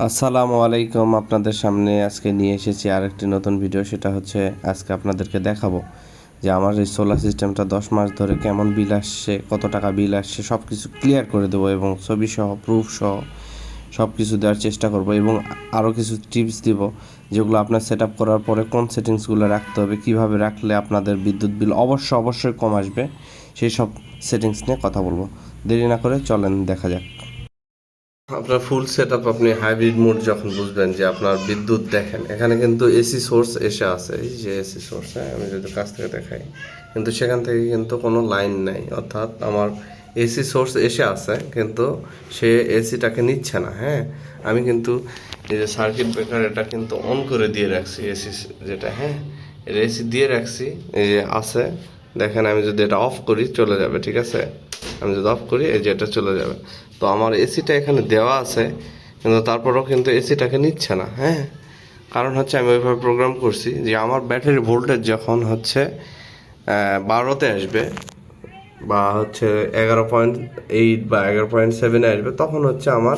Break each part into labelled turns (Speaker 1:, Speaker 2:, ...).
Speaker 1: আসসালামু আলাইকুম। আপনাদের সামনে আজকে নিয়ে এসেছি আরেকটি নতুন ভিডিও। সেটা হচ্ছে আজকে আপনাদেরকে দেখাবো যে আমার এই সোলার সিস্টেমটা 10 মাস ধরে কেমন বিল আসছে, কত টাকা বিল আসছে, সব কিছু ক্লিয়ার করে দেবো এবং ছবি সহ প্রুফ সহ সব কিছু দেওয়ার চেষ্টা করব এবং আরও কিছু টিপস দিব যেগুলো আপনার সেট আপ করার পরে কোন সেটিংসগুলো রাখতে হবে, কীভাবে রাখলে আপনাদের বিদ্যুৎ বিল অবশ্যই কম আসবে, সেই সব সেটিংস নিয়ে কথা বলবো। দেরি না করে চলেন দেখা যাক। আপনার ফুল সেট আপ আপনি হাইব্রিড মোড যখন বুঝবেন যে আপনার বিদ্যুৎ দেখেন এখানে কিন্তু এসি সোর্স এসে আছে, এই যে এসি সোর্স, হ্যাঁ আমি যদি কাছ থেকে দেখাই কিন্তু সেখান থেকে কিন্তু কোনো লাইন নাই, অর্থাৎ আমার এসি সোর্স এসে আছে কিন্তু সে এসিটাকে নিচ্ছে না। হ্যাঁ আমি কিন্তু এই যে সার্কিট ব্রেকার এটা কিন্তু অন করে দিয়ে রাখছি, এসি যেটা, হ্যাঁ এটা এসি দিয়ে রাখছি, এই যে আছে দেখেন। আমি যদি এটা অফ করি চলে যাবে, ঠিক আছে, আমি যদি অফ করি এই যে এটা চলে যাবে। তো আমার এসিটা এখানে দেওয়া আছে কিন্তু তারপরেও কিন্তু এসিটাকে নিচ্ছে না। হ্যাঁ কারণ হচ্ছে আমি ওইভাবে প্রোগ্রাম করছি যে আমার ব্যাটারি ভোল্টেজ যখন হচ্ছে 12তে আসবে বা হচ্ছে 11.8 বা 11.7 আসবে, তখন হচ্ছে আমার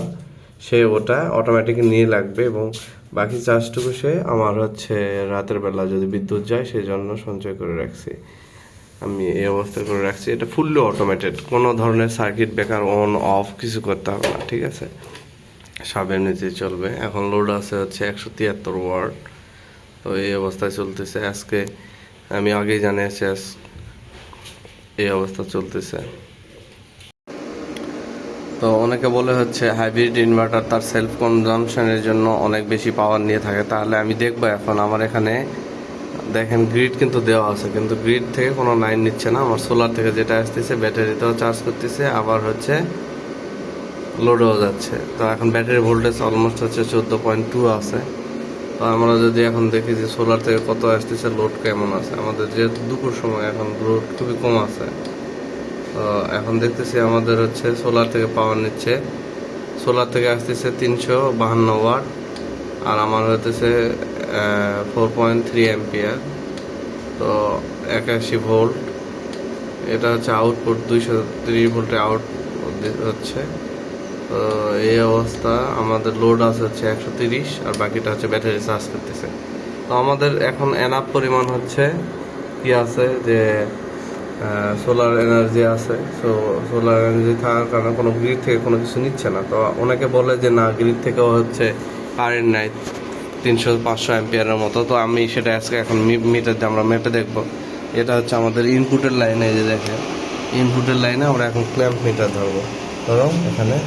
Speaker 1: সে ওটা অটোমেটিক নিয়ে লাগবে এবং বাকি চার্জটুকু সে আমার হচ্ছে রাতের বেলা যদি বিদ্যুৎ যায় সেই জন্য সঞ্চয় করে রাখছি। আমি এই অবস্থা করে রাখছি, এটা ফুললি অটোমেটেড, কোনো ধরনের সার্কিট ব্রেকার অন অফ কিছু করতে হবে না, ঠিক আছে, সব এমনিতেই চলবে। এখন লোড আছে হচ্ছে 173 ওয়াট। তো এই অবস্থায় চলতেছে আজকে, আমি আগেই জানিয়েছি এই অবস্থা চলতেছে। তো অনেকে বলে হচ্ছে হাইব্রিড ইনভার্টার তার সেলফ কনজামশনের জন্য অনেক বেশি পাওয়ার নিয়ে থাকে, তাহলে আমি দেখবো এখন আমার এখানে দেখেন গ্রিড কিন্তু দেওয়া আছে কিন্তু গ্রিড থেকে কোনো লাইন নিচ্ছে না। আমার সোলার থেকে যেটা আসতেছে ব্যাটারিতেও চার্জ করতেছে, আবার হচ্ছে লোডও যাচ্ছে। তো এখন ব্যাটারি ভোল্টেজ অলমোস্ট হচ্ছে 14.2 আছে। তো আমরা যদি এখন দেখি যে সোলার থেকে কত আসতেছে, লোড কেমন আছে, আমাদের যেহেতু দুপুর সময় এখন লোড খুবই কম আছে। তো এখন দেখতেছি আমাদের হচ্ছে সোলার থেকে পাওয়ার নিচ্ছে, সোলার থেকে আসতেছে 352 ওয়াট আর আমার হতেছে 4.3 অ্যাম্পিয়ার। তো 81 ভোল্ট, এটা হচ্ছে আউটপুট, 230 ভোল্টে আউট হচ্ছে। তো এই অবস্থা আমাদের লোড আছে হচ্ছে 130 আর বাকিটা হচ্ছে ব্যাটারি চার্জ করতেছে। তো আমাদের এখন এনাফ পরিমাণ হচ্ছে কি আছে যে সোলার এনার্জি আছে। সো সোলার এনার্জি থাকার কারণে কোনো গ্রিড থেকে কোনো কিছু নিচ্ছে না। তো অনেকে বলে যে না গ্রিড থেকেও হচ্ছে কারেন্ট নাই 300-500 অ্যাম্পিয়ারের মতো। তো আমি সেটা আজকে এখন মিটার দিয়ে আমরা মেপে দেখবো। এটা হচ্ছে আমাদের ইনপুটের লাইনে, যে দেখেন ইনপুটের লাইনে আমরা এখন ক্ল্যাম্প মিটার ধরবো। ধরো এখানে,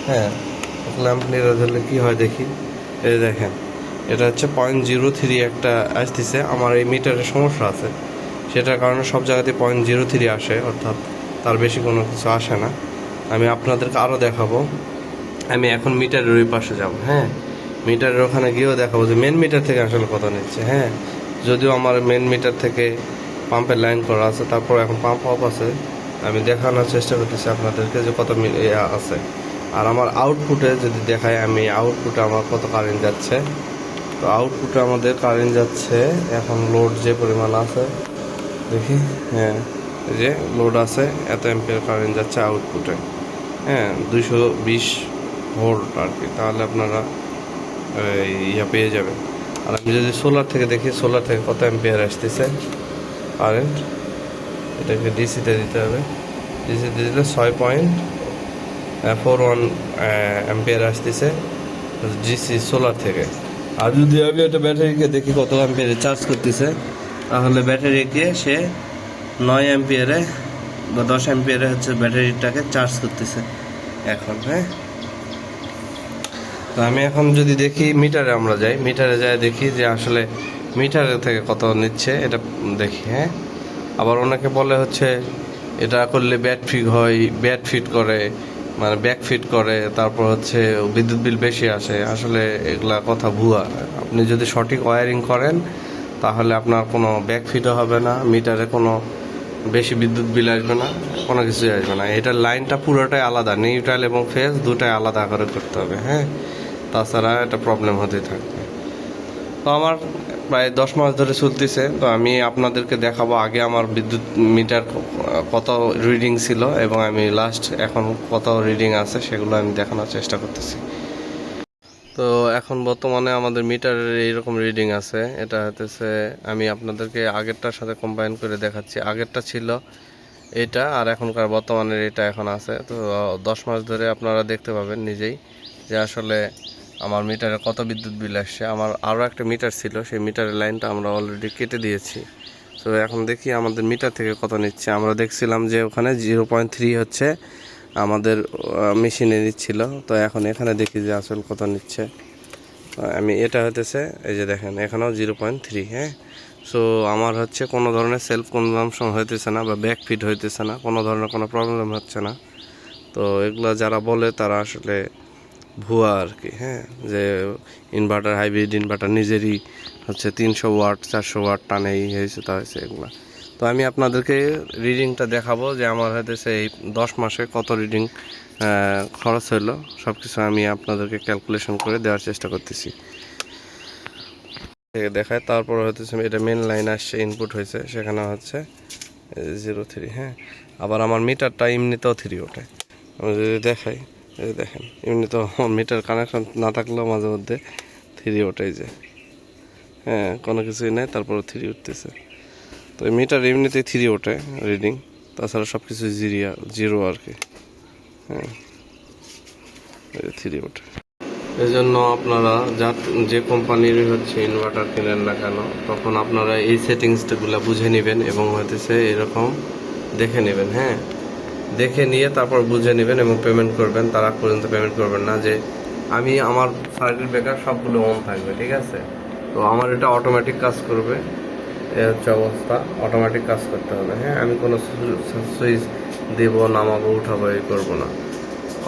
Speaker 1: হ্যাঁ ক্ল্যাম্প মিটার ধরলে কী হয় দেখি, এই দেখেন এটা হচ্ছে 0.03 একটা আসতেছে। আমার এই মিটারের সমস্যা আছে, সেটার কারণে সব জায়গাতে 0.03 আসে, অর্থাৎ তার বেশি কোনো কিছু আসে না। আমি আপনাদেরকে আরও দেখাবো। আমি এখন মিটারের ওই পাশে যাব, হ্যাঁ মিটারের ওখানে গিয়েও দেখাবো যে মেন মিটার থেকে আসলে কত নিচ্ছে। হ্যাঁ যদিও আমার মেন মিটার থেকে পাম্পের লাইন করা আছে, তারপর এখন পাম্প অফ আছে, আমি দেখানোর চেষ্টা করতেছি আপনাদেরকে যে কত আছে। আর আমার আউটপুটে যদি দেখাই, আমি আউটপুটে আমার কত কারেন্ট যাচ্ছে। তো আউটপুটে আমাদের কারেন্ট যাচ্ছে এখন লোড যে পরিমাণ আছে দেখি, হ্যাঁ এই যে লোড আছে এত অ্যাম্পিয়ার কারেন্ট যাচ্ছে আউটপুটে, হ্যাঁ 220 ভোল্ট আর কি। তাহলে আপনারা ইয়া পেয়ে যাবেন। আর আমি যদি সোলার থেকে দেখি, সোলার থেকে কত অ্যাম্পিয়ার আসতেছে কারেন্ট, এটাকে ডিসিতে দিতে হবে। ডিসিতে দিলে 6.41 অ্যাম্পিয়ার আসতেছে ডিসি সোলার থেকে। আর যদি আমি একটা ব্যাটারিকে দেখি কত অ্যাম্পিয়ারে চার্জ করতেছে, তাহলে ব্যাটারিকে সে 9 অ্যাম্পিয়ারে বা 10 অ্যাম্পিয়ারে হচ্ছে ব্যাটারিটাকে চার্জ করতেছে এখন। হ্যাঁ তো আমি এখন যদি দেখি মিটারে, আমরা যাই মিটারে যাই দেখি যে আসলে মিটারে থেকে কত নিচ্ছে এটা দেখি। হ্যাঁ আবার অনেকে বলে হচ্ছে এটা করলে ব্যাট ফিট হয়, ব্যাট ফিট করে মানে ব্যাক ফিট করে, তারপর হচ্ছে বিদ্যুৎ বিল বেশি আসে। আসলে এগুলা কথা ভুয়া। আপনি যদি সঠিক ওয়্যারিং করেন তাহলে আপনার কোনো ব্যাক ফিটও হবে না, মিটারে কোনো বেশি বিদ্যুৎ বিল আসবে না, কোনো কিছুই আসবে না। এটার লাইনটা পুরোটাই আলাদা, নিউট্রাল এবং ফেজ দুটাই আলাদা করে করতে হবে। হ্যাঁ তাছাড়া এটা প্রবলেম হতেই থাকবে। তো আমার প্রায় 10 মাস ধরে চলতেছে। তো আমি আপনাদেরকে দেখাবো আগে আমার বিদ্যুৎ মিটার কত রিডিং ছিল এবং আমি লাস্ট এখন কত রিডিং আছে সেগুলো আমি দেখানোর চেষ্টা করতেছি। তো তো এখন বর্তমানে আমাদের মিটারের এইরকম রিডিং আছে। এটা হতেছে, আমি আপনাদেরকে আগেরটার সাথে কম্বাইন করে দেখাচ্ছি। আগেরটা ছিল এটা, আর এখনকার বর্তমানের এটা এখন আছে। তো 10 মাস ধরে আপনারা দেখতে পাবেন নিজেই যে আসলে আমার মিটারে কত বিদ্যুৎ বিল আসছে। আমার আরও একটা মিটার ছিল, সেই মিটারের লাইনটা আমরা অলরেডি কেটে দিয়েছি। তো এখন দেখি আমাদের মিটার থেকে কত নিচ্ছে। আমরা দেখছিলাম যে ওখানে 0.3 হচ্ছে আমাদের মেশিনে নিচ্ছিল। তো এখন এখানে দেখি যে আসল কত নিচ্ছে। আমি এটা হতেছে, এই যে দেখেন এখানেও 0.3। হ্যাঁ, সো আমার হচ্ছে কোনো ধরনের সেলফ কনজামশন হইতেছে না বা ব্যাক ফিড হইতেছে না, কোনো ধরনের কোনো প্রবলেম হচ্ছে না। তো এগুলো যারা বলে তারা আসলে ভুয়া আর কি। হ্যাঁ, যে ইনভার্টার, হাইব্রিড ইনভার্টার নিজেরই হচ্ছে 300 ওয়াট 400 ওয়াট টানে এই হয়েছে তা হয়েছে এগুলো। তো আমি আপনাদেরকে রিডিংটা দেখাবো যে আমার হতেছে এই 10 মাসে কত রিডিং খরচ হলো, সব কিছু আমি আপনাদেরকে ক্যালকুলেশন করে দেওয়ার চেষ্টা করতেছি। দেখায় তারপর হতেছে এটা মেন লাইন আসছে, ইনপুট হয়েছে, সেখানে হচ্ছে 0.3। হ্যাঁ, আবার আমার মিটারটা এমনিতেও 3 ওঠে। আমি যদি দেখাই, এই দেখেন এমনিতেও আমার মিটার কানেকশন না থাকলেও মাঝে মধ্যে 3 ওঠে যে। হ্যাঁ, কোনো কিছুই নেই, তারপরে 3 উঠতেছে। তো এই মিটার এমনিতেই 3 ওঠে রিডিং, তাছাড়া সব কিছু জিরো আর কি। হ্যাঁ, 3 ওঠে। এই জন্য আপনারা যে কোম্পানির হচ্ছে ইনভার্টার কিনেন না কেন, তখন আপনারা এই সেটিংসগুলো বুঝে নেবেন এবং হতেছে এরকম দেখে নেবেন। হ্যাঁ, দেখে নিয়ে তারপর বুঝে নেবেন এবং পেমেন্ট করবেন। তার আগ পর্যন্ত পেমেন্ট করবেন না যে আমি আমার সার্কিট ব্রেকার সবগুলো অন থাকবে, ঠিক আছে, তো আমার এটা অটোমেটিক কাজ করবে, এ হচ্ছে অবস্থা, অটোমেটিক কাজ করতে হবে। হ্যাঁ, আমি কোনো সুইচ দেবো, নামাবো, উঠাবো এই করবো না,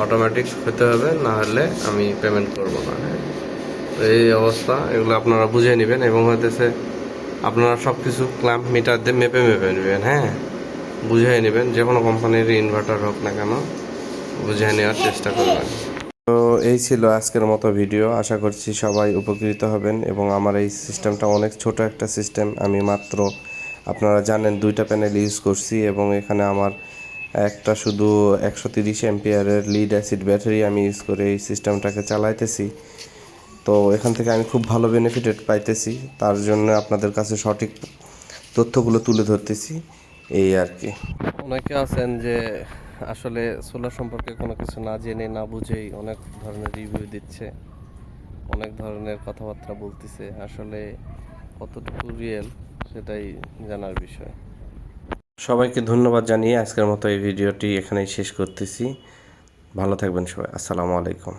Speaker 1: অটোমেটিক হতে হবে, না হলে আমি পেমেন্ট করব না। হ্যাঁ, তো এই অবস্থা, এগুলো আপনারা বুঝে নেবেন এবং হইতেছে আপনারা সব কিছু ক্ল্যাম্প মিটার দিয়ে মেপে নেবেন। হ্যাঁ, বুঝে নেবেন, যে কোনো কোম্পানির ইনভার্টার হোক না কেন বুঝে নেওয়ার চেষ্টা করবেন। তো এই ছিল আজকের মতো ভিডিও। আশা করছি সবাই উপকৃত হবেন। এবং আমার এই সিস্টেমটা অনেক ছোট একটা সিস্টেম, আমি মাত্র আপনারা জানেন 2টা প্যানেল ইউজ করছি এবং এখানে আমার একটা শুধু 130 অ্যাম্পিয়ারের লিড অ্যাসিড ব্যাটারি আমি ইউজ করে এই সিস্টেমটাকে চালাইতেছি। তো এখান থেকে আমি খুব ভালো বেনিফিট পাইতেছি, তার জন্য আপনাদের কাছে সঠিক তথ্যগুলো তুলে ধরতেছি এই আর কি। অনেকে আছেন যে আসলে সোলার সম্পর্কে কোনো কিছু না জেনে না বুঝেই অনেক ধরনের রিভিউ দিচ্ছে, অনেক ধরনের কথাবার্তা বলতেছে, আসলে কতটুকু রিয়েল সেটাই জানার বিষয়। সবাইকে ধন্যবাদ জানিয়ে আজকের মতো এই ভিডিওটি এখানেই শেষ করতেছি। ভালো থাকবেন সবাই। আসসালামু আলাইকুম।